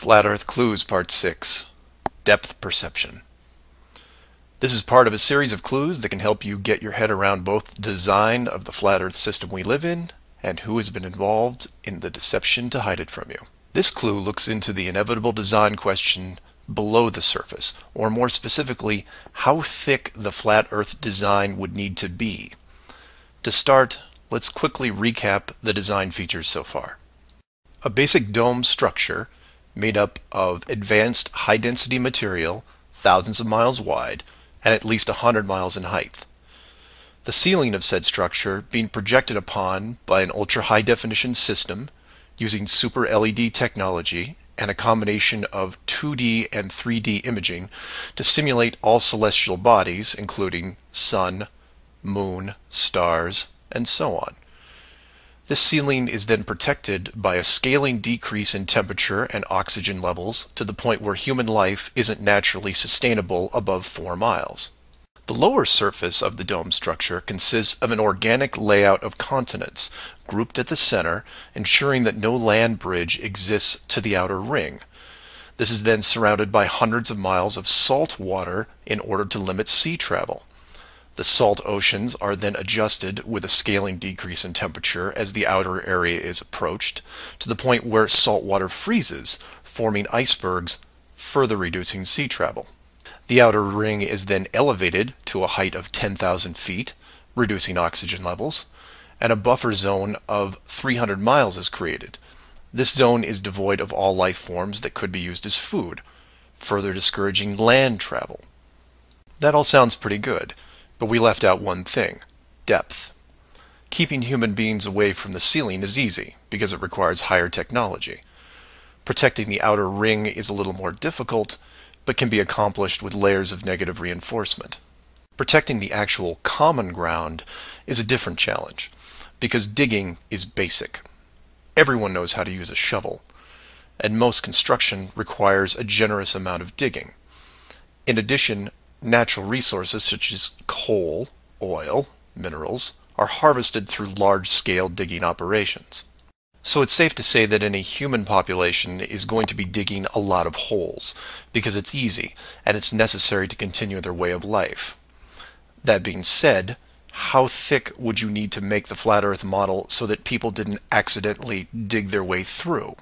Flat Earth Clues Part 6, Depth Perception. This is part of a series of clues that can help you get your head around both the design of the flat Earth system we live in and who has been involved in the deception to hide it from you. This clue looks into the inevitable design question below the surface, or more specifically, how thick the flat Earth design would need to be. To start, let's quickly recap the design features so far. A basic dome structure made up of advanced high-density material, thousands of miles wide, and at least 100 miles in height. The ceiling of said structure being projected upon by an ultra-high-definition system using super LED technology and a combination of 2D and 3D imaging to simulate all celestial bodies, including sun, moon, stars, and so on. This ceiling is then protected by a scaling decrease in temperature and oxygen levels to the point where human life isn't naturally sustainable above 4 miles. The lower surface of the dome structure consists of an organic layout of continents, grouped at the center, ensuring that no land bridge exists to the outer ring. This is then surrounded by hundreds of miles of salt water in order to limit sea travel. The salt oceans are then adjusted with a scaling decrease in temperature as the outer area is approached, to the point where salt water freezes, forming icebergs, further reducing sea travel. The outer ring is then elevated to a height of 10,000 feet, reducing oxygen levels, and a buffer zone of 300 miles is created. This zone is devoid of all life forms that could be used as food, further discouraging land travel. That all sounds pretty good. But we left out one thing: depth. Keeping human beings away from the ceiling is easy, because it requires higher technology. Protecting the outer ring is a little more difficult, but can be accomplished with layers of negative reinforcement. Protecting the actual common ground is a different challenge, because digging is basic. Everyone knows how to use a shovel, and most construction requires a generous amount of digging. In addition, natural resources such as coal, oil, minerals are harvested through large-scale digging operations. So it's safe to say that any human population is going to be digging a lot of holes, because it's easy and it's necessary to continue their way of life. That being said, how thick would you need to make the flat Earth model so that people didn't accidentally dig their way through?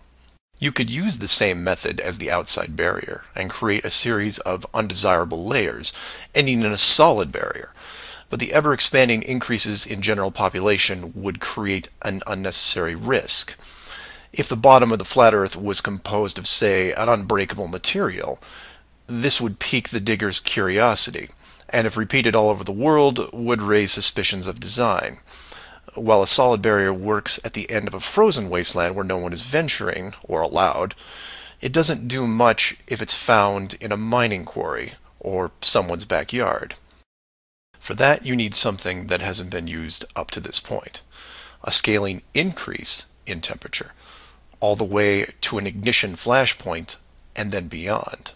You could use the same method as the outside barrier and create a series of undesirable layers, ending in a solid barrier. But the ever-expanding increases in general population would create an unnecessary risk. If the bottom of the flat Earth was composed of, say, an unbreakable material, this would pique the digger's curiosity, and if repeated all over the world, would raise suspicions of design. While a solid barrier works at the end of a frozen wasteland where no one is venturing, or allowed, it doesn't do much if it's found in a mining quarry or someone's backyard. For that, you need something that hasn't been used up to this point: a scaling increase in temperature, all the way to an ignition flashpoint and then beyond.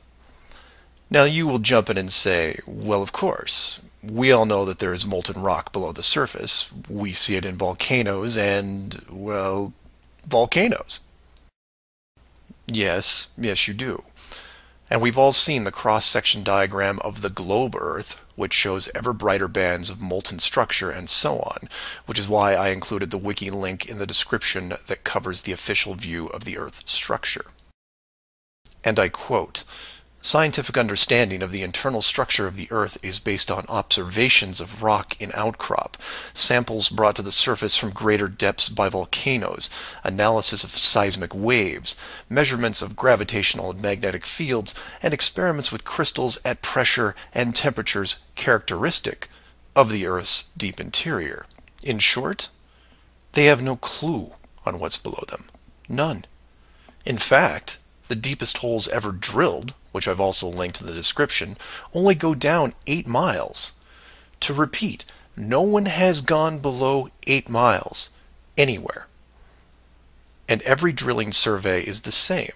Now you will jump in and say, well, of course, we all know that there is molten rock below the surface. We see it in volcanoes and, well, volcanoes. Yes, you do. And we've all seen the cross-section diagram of the globe Earth, which shows ever brighter bands of molten structure and so on, which is why I included the wiki link in the description that covers the official view of the Earth structure. And I quote, "Scientific understanding of the internal structure of the Earth is based on observations of rock in outcrop, samples brought to the surface from greater depths by volcanoes, analysis of seismic waves, measurements of gravitational and magnetic fields, and experiments with crystals at pressure and temperatures characteristic of the Earth's deep interior." In short, they have no clue on what's below them. None. In fact, the deepest holes ever drilled, which I've also linked in the description, only go down 8 miles. To repeat, no one has gone below 8 miles anywhere. And every drilling survey is the same: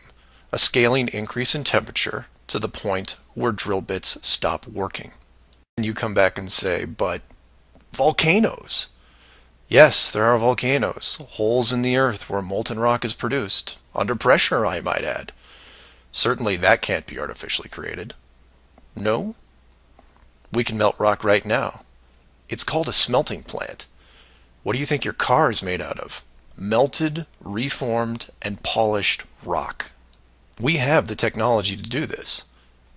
a scaling increase in temperature to the point where drill bits stop working. And you come back and say, but volcanoes. Yes, there are volcanoes, holes in the earth where molten rock is produced, under pressure, I might add. Certainly that can't be artificially created. No? We can melt rock right now. It's called a smelting plant. What do you think your car is made out of? Melted, reformed, and polished rock. We have the technology to do this.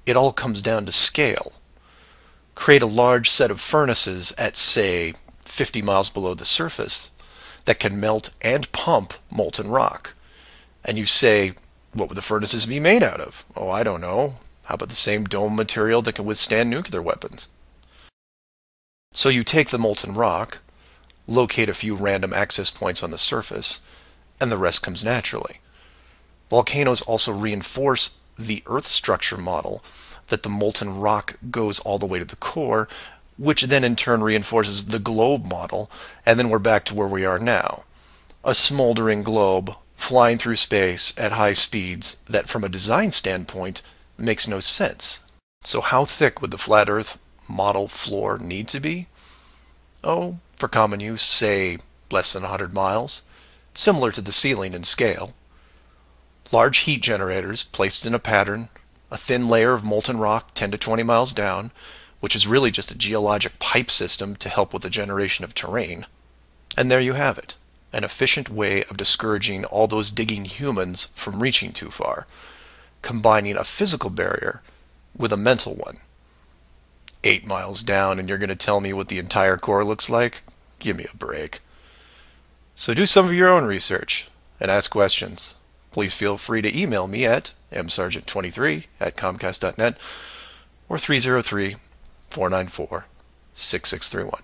It all comes down to scale. Create a large set of furnaces at, say, 50 miles below the surface that can melt and pump molten rock. And you say, what would the furnaces be made out of? Oh, I don't know. How about the same dome material that can withstand nuclear weapons? So you take the molten rock, locate a few random access points on the surface, and the rest comes naturally. Volcanoes also reinforce the Earth structure model that the molten rock goes all the way to the core, which then in turn reinforces the globe model, and then we're back to where we are now. A smoldering globe flying through space at high speeds that from a design standpoint makes no sense. So how thick would the flat Earth model floor need to be? Oh, for common use, say less than 100 miles, similar to the ceiling in scale. Large heat generators placed in a pattern, a thin layer of molten rock 10 to 20 miles down, which is really just a geologic pipe system to help with the generation of terrain. And there you have it, an efficient way of discouraging all those digging humans from reaching too far, combining a physical barrier with a mental one. 8 miles down and you're going to tell me what the entire core looks like? Give me a break. So do some of your own research and ask questions. Please feel free to email me at msargent23@comcast.net or 303-494-6631.